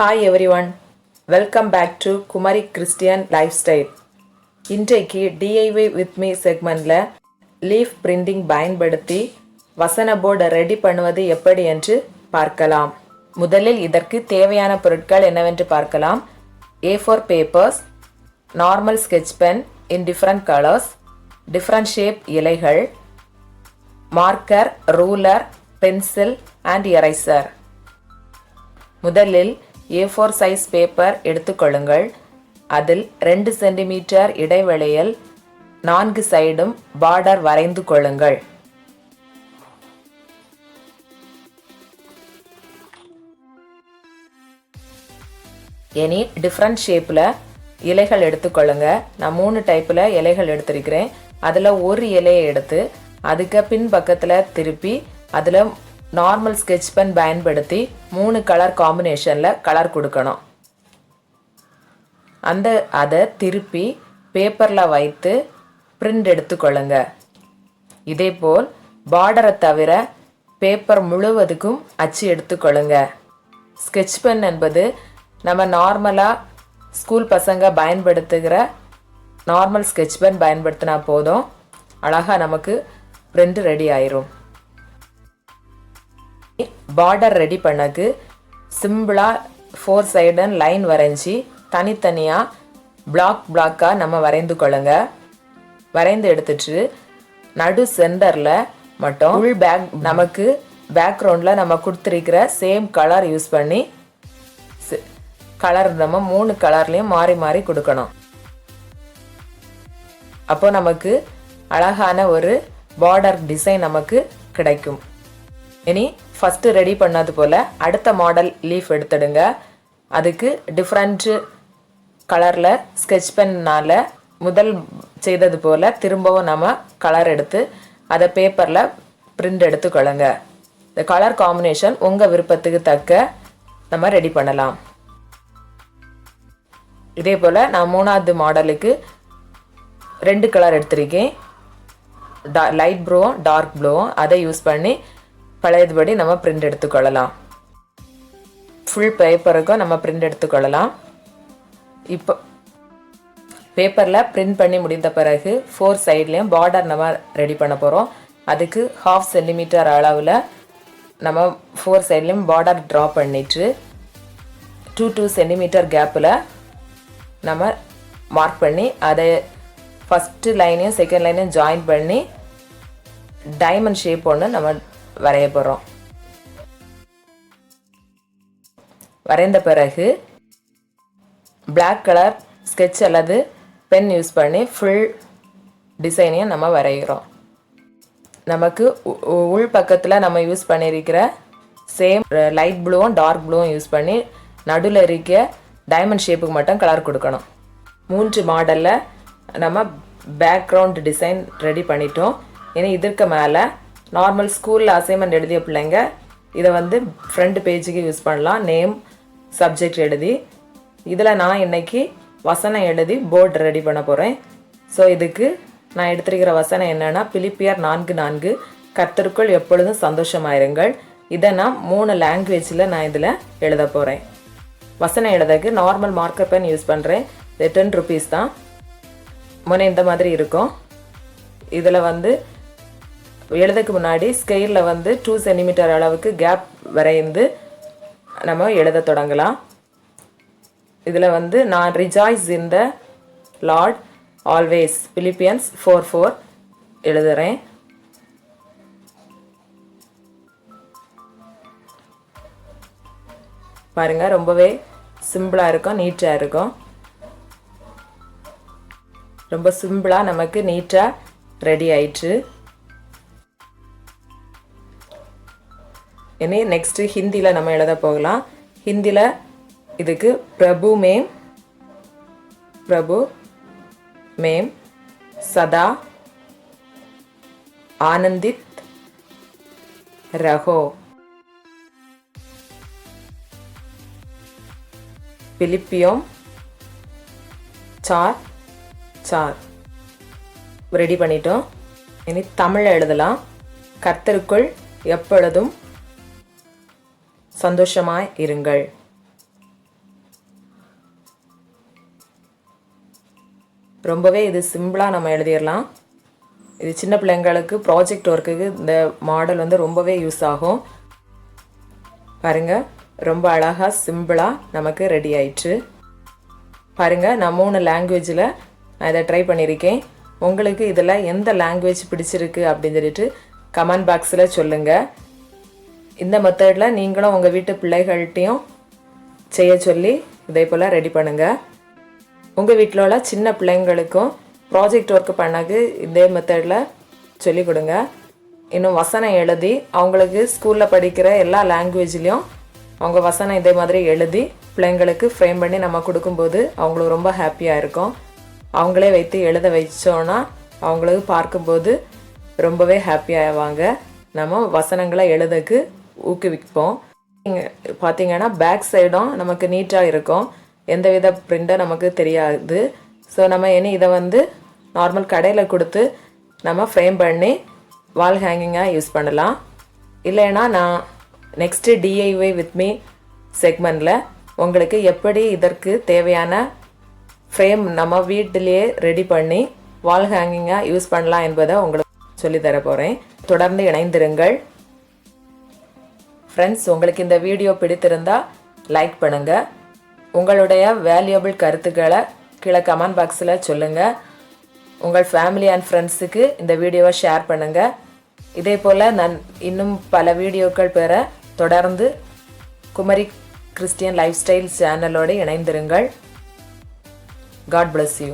Hi everyone, welcome back to Kumari Christian Lifestyle. இன்றைக்கு DIY with me செக்மெண்ட்ல leaf printing பயன்படுத்தி வசன board ready பண்ணுவது எப்படி என்று பார்க்கலாம். முதலில் இதற்கு தேவையான பொருட்கள் என்னவென்று பார்க்கலாம். A4 papers, normal sketch pen in different colors, different shape இலைகள், marker, ruler, pencil and eraser. முதலில் A4 சைஸ் பேப்பர் எடுத்துக்கொள்ளுங்கள். அதில் 2 சென்டிமீட்டர் இடைவெளியில் 4 சைடும் பார்டர் வரைந்து கொள்ளுங்கள். இனி டிஃப்ரெண்ட் ஷேப்பில் இலைகள் எடுத்துக்கொள்ளுங்க. நான் 3 டைப்பில் இலைகள் எடுத்திருக்கிறேன். அதில் ஒரு இலையை எடுத்து அதுக்கு பின் பக்கத்தில் திருப்பி அதில் நார்மல் ஸ்கெட்ச் பென் பயன்படுத்தி 3 கலர் காம்பினேஷனில் கலர் கொடுக்கணும். அதை திருப்பி பேப்பரில் வைத்து பிரிண்ட் எடுத்துக்கொள்ளுங்க. இதேபோல் பார்டரை தவிர பேப்பர் முழுவதுக்கும் அச்சு எடுத்துக்கொள்ளுங்க. ஸ்கெட்ச் பென் என்பது நம்ம நார்மலாக ஸ்கூல் பசங்க பயன்படுத்துகிற நார்மல் ஸ்கெட்ச் பென் பயன்படுத்தினா போதும், அழகாக நமக்கு பிரிண்ட் ரெடி ஆயிரும். பார்டர் ரெடி பண்ணக்கு சிம்பிளாக 4 சைடன் லைன் வரைஞ்சி தனித்தனியாக பிளாக்காக நம்ம வரைந்து கொள்ளுங்க. வரைந்து எடுத்துட்டு நடு சென்டரில் மட்டும் ஃபுல் நமக்கு பேக்ரவுண்டில் நம்ம கொடுத்துருக்கிற சேம் கலர் யூஸ் பண்ணி கலர் நம்ம 3 கலர்லேயும் மாறி மாறி கொடுக்கணும். அப்போ நமக்கு அழகான ஒரு பார்டர் டிசைன் நமக்கு கிடைக்கும். இனி ஃபஸ்ட்டு ரெடி பண்ணது போல் அடுத்த மாடல் லீஃப் எடுத்துடுங்க. அதுக்கு டிஃப்ரெண்ட் கலரில் ஸ்கெட்ச் பென்னால் முதல் செய்தது போல் திரும்பவும் நம்ம கலர் எடுத்து அதை பேப்பரில் பிரிண்ட் எடுத்துக்கொள்ளுங்க. இந்த கலர் காம்பினேஷன் உங்கள் விருப்பத்துக்கு தக்க நம்ம ரெடி பண்ணலாம். இதே போல் நான் 3வது மாடலுக்கு 2 கலர் எடுத்திருக்கேன். லைட் ப்ளூவும் டார்க் ப்ளூவும் அதை யூஸ் பண்ணி பழையதுபடி நம்ம பிரிண்ட் எடுத்துக்கொள்ளலாம். ஃபுல் பேப்பருக்கும் நம்ம பிரிண்ட் எடுத்துக்கொள்ளலாம். இப்போ பேப்பரில் பிரிண்ட் பண்ணி முடிந்த பிறகு 4 சைட்லேயும் பார்டர் நம்ம ரெடி பண்ண போகிறோம். அதுக்கு 1/2 சென்டிமீட்டர் அளவில் நம்ம 4 சைட்லேயும் பார்டர் ட்ரா பண்ணிட்டு 2 சென்டிமீட்டர் கேப்பில் நம்ம மார்க் பண்ணி அதை ஃபஸ்ட்டு லைனையும் செகண்ட் லைனையும் ஜாயின் பண்ணி டைமண்ட் ஷேப் ஒன்று நம்ம வரைய போகிறோம். வரைந்த பிறகு பிளாக் கலர் ஸ்கெட்ச் அல்லது பென் யூஸ் பண்ணி ஃபுல் டிசைனையும் நம்ம வரைகிறோம். நமக்கு உள் பக்கத்தில் நம்ம யூஸ் பண்ணியிருக்கிற சேம் லைட் ப்ளூவும் டார்க் ப்ளூவும் யூஸ் பண்ணி நடுவில் இருக்க டைமண்ட் ஷேப்புக்கு மட்டும் கலர் கொடுக்கணும். 3 மாடலில் நம்ம பேக்ரவுண்ட் டிசைன் ரெடி பண்ணிட்டோம். இனி இதற்கு மேலே நார்மல் ஸ்கூலில் அசைன்மெண்ட் எழுதிய பிள்ளைங்க இதை ஃப்ரண்ட் பேஜுக்கு யூஸ் பண்ணலாம். நேம் சப்ஜெக்ட் எழுதி இதில் நான் இன்னைக்கு வசனம் எழுதி போர்டு ரெடி பண்ண போகிறேன். ஸோ இதுக்கு நான் எடுத்திருக்கிற வசனம் என்னென்னா பிலிப்பியர் 4:4 கர்த்தருக்குள் எப்பொழுதும் சந்தோஷமாயிருங்கள். இதை நான் 3 லாங்குவேஜில் நான் இதில் எழுத போகிறேன். வசனம் எழுதக்கு நார்மல் மார்க்கர் பென் யூஸ் பண்ணுறேன். இது 10 ருபீஸ் தான். முன்னே இந்த மாதிரி இருக்கும். இதில் எழுதுக்கு முன்னாடி ஸ்கெயிலில் 2 சென்டிமீட்டர் அளவுக்கு கேப் வரைந்து நம்ம எழுத தொடங்கலாம். இதில் நான் ரிஜாய்ஸ் இன் த லார்ட் ஆல்வேஸ் பிலிப்பியன்ஸ் 4:4 எழுதுகிறேன். பாருங்கள், ரொம்பவே சிம்பிளாக இருக்கும், நீட்டாக இருக்கும். ரொம்ப சிம்பிளாக நமக்கு நீட்டாக ரெடி ஆயிடுச்சு. இனி நெக்ஸ்ட்டு ஹிந்தியில் நம்ம எழுத போகலாம். ஹிந்தியில் இதுக்கு பிரபு மேம் சதா ஆனந்தித் ரஹோ. பிலிப்பியோம் 4:4 ரெடி பண்ணிட்டோம். இனி தமிழில் எழுதலாம். கர்த்தருக்குள் எப்பொழுதும் சந்தோஷமாய் இருங்கள். ரொம்பவே இது சிம்பிளாக நம்ம எழுதிடலாம். இது சின்ன பிள்ளைங்களுக்கு ப்ராஜெக்ட் ஒர்க்குக்கு இந்த மாடல் வந்து ரொம்பவே யூஸ் ஆகும். பாருங்கள், ரொம்ப அழகாக சிம்பிளாக நமக்கு ரெடி ஆயிடுச்சு. பாருங்கள், நான் 3 லாங்குவேஜில் நான் இதை ட்ரை பண்ணியிருக்கேன். உங்களுக்கு இதில் எந்த லாங்குவேஜ் பிடிச்சிருக்கு அப்படின்னு சொல்லிட்டு கமெண்ட் பாக்ஸில் சொல்லுங்கள். இந்த மெத்தடில் நீங்களும் உங்கள் வீட்டு பிள்ளைகள்கிட்டையும் செய்ய சொல்லி இதே போல் ரெடி பண்ணுங்கள். உங்கள் வீட்டில் உள்ள சின்ன பிள்ளைங்களுக்கும் ப்ராஜெக்ட் ஒர்க் பண்ணக்கு இதே மெத்தடில் சொல்லிக் கொடுங்க. இன்னும் வசனம் எழுதி அவங்களுக்கு ஸ்கூலில் படிக்கிற எல்லா லாங்குவேஜ்லேயும் அவங்க வசனம் இதே மாதிரி எழுதி பிள்ளைங்களுக்கு ஃப்ரேம் பண்ணி நம்ம கொடுக்கும்போது அவங்களுக்கு ரொம்ப ஹாப்பியாக இருக்கும். அவங்களே வைத்து எழுத வச்சோன்னா அவங்களுக்கு பார்க்கும்போது ரொம்பவே ஹாப்பியாகுவாங்க. நம்ம வசனங்களை எழுதக்கு ஊக்குவிப்போம். பார்த்தீங்கன்னா பேக் சைடும் நமக்கு நீட்டாக இருக்கும், எந்தவித பிரிண்ட்டும் நமக்கு தெரியாது. ஸோ நம்ம இனி இதை வந்து நார்மல் கடையில் கொடுத்து நம்ம ஃப்ரேம் பண்ணி வால் ஹேங்கிங்காக யூஸ் பண்ணலாம். இல்லைன்னா நான் நெக்ஸ்ட்டு டிஐஒய் வித் மீ செக்மெண்ட்டில் உங்களுக்கு எப்படி இதற்கு தேவையான ஃப்ரேம் நம்ம வீட்டிலேயே ரெடி பண்ணி வால் ஹேங்கிங்காக யூஸ் பண்ணலாம் என்பதை உங்களுக்கு சொல்லித்தர போகிறேன். தொடர்ந்து இணைந்திருங்கள். ஃப்ரெண்ட்ஸ், உங்களுக்கு இந்த வீடியோ பிடித்திருந்தால் லைக் பண்ணுங்கள். உங்களுடைய வேல்யூபிள் கருத்துக்களை கீழே கமெண்ட் பாக்ஸில் சொல்லுங்கள். உங்கள் ஃபேமிலி அண்ட் ஃப்ரெண்ட்ஸுக்கு இந்த வீடியோவை ஷேர் பண்ணுங்கள். இதே போல் நான் இன்னும் பல வீடியோக்கள் பெற தொடர்ந்து குமரி கிறிஸ்டியன் லைஃப் ஸ்டைல் சேனலோடு இணைந்திருங்கள். God bless you.